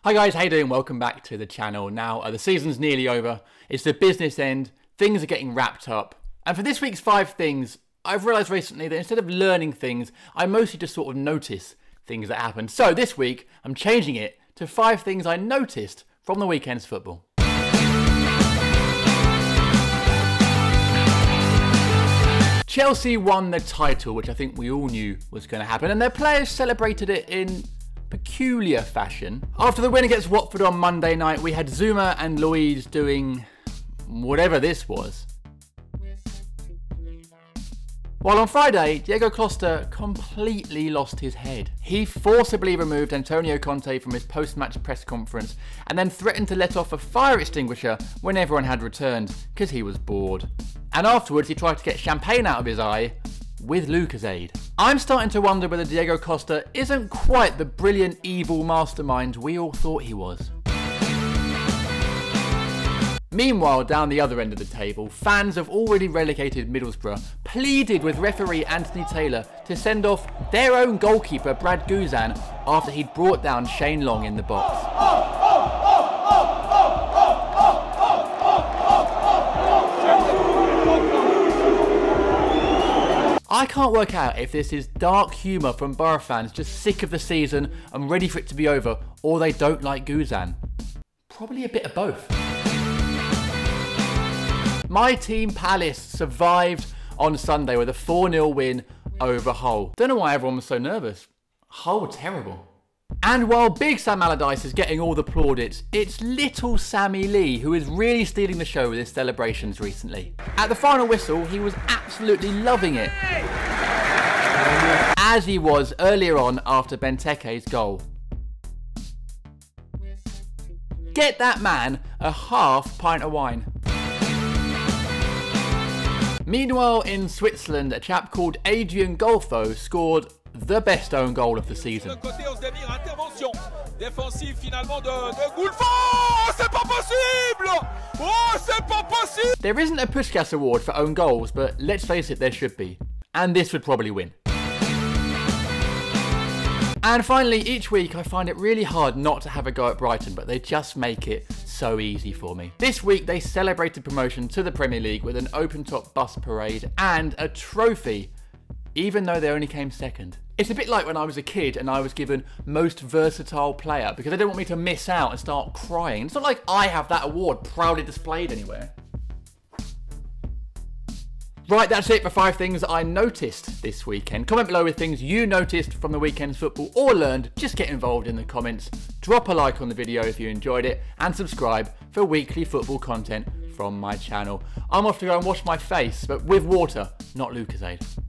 Hi guys, how you doing? Welcome back to the channel. Now, the season's nearly over. It's the business end. Things are getting wrapped up. And for this week's 5 things, I've realised recently that instead of learning things, I mostly just sort of notice things that happen. So this week, I'm changing it to 5 things I noticed from the weekend's football. Chelsea won the title, which I think we all knew was going to happen, and their players celebrated it in peculiar fashion. After the win against Watford on Monday night, we had Zuma and Louise doing whatever this was. While on Friday, Diego Costa completely lost his head. He forcibly removed Antonio Conte from his post-match press conference and then threatened to let off a fire extinguisher when everyone had returned because he was bored. And afterwards he tried to get champagne out of his eye with Lucozade. I'm starting to wonder whether Diego Costa isn't quite the brilliant evil mastermind we all thought he was. Meanwhile, down the other end of the table, fans of already relegated Middlesbrough pleaded with referee Anthony Taylor to send off their own goalkeeper Brad Guzan after he'd brought down Shane Long in the box. I can't work out if this is dark humour from Borough fans just sick of the season and ready for it to be over, or they don't like Guzan. Probably a bit of both. My team Palace survived on Sunday with a 4-0 win over Hull. Don't know why everyone was so nervous. Hull were terrible. And while Big Sam Allardyce is getting all the plaudits, it's little Sammy Lee who is really stealing the show with his celebrations recently. At the final whistle, he was absolutely loving it, as he was earlier on after Benteke's goal. Get that man a half pint of wine. Meanwhile, in Switzerland, a chap called Adrian Golfo scored the best own goal of the season. There isn't a Puskás award for own goals, but let's face it, there should be. And this would probably win. And finally, each week I find it really hard not to have a go at Brighton, but they just make it so easy for me. This week they celebrated promotion to the Premier League with an open-top bus parade and a trophy, even though they only came second. It's a bit like when I was a kid and I was given most versatile player because they didn't want me to miss out and start crying. It's not like I have that award proudly displayed anywhere. Right, that's it for 5 things I noticed this weekend. Comment below with things you noticed from the weekend's football or learned. Just get involved in the comments. Drop a like on the video if you enjoyed it and subscribe for weekly football content from my channel. I'm off to go and wash my face, but with water, not Lucozade.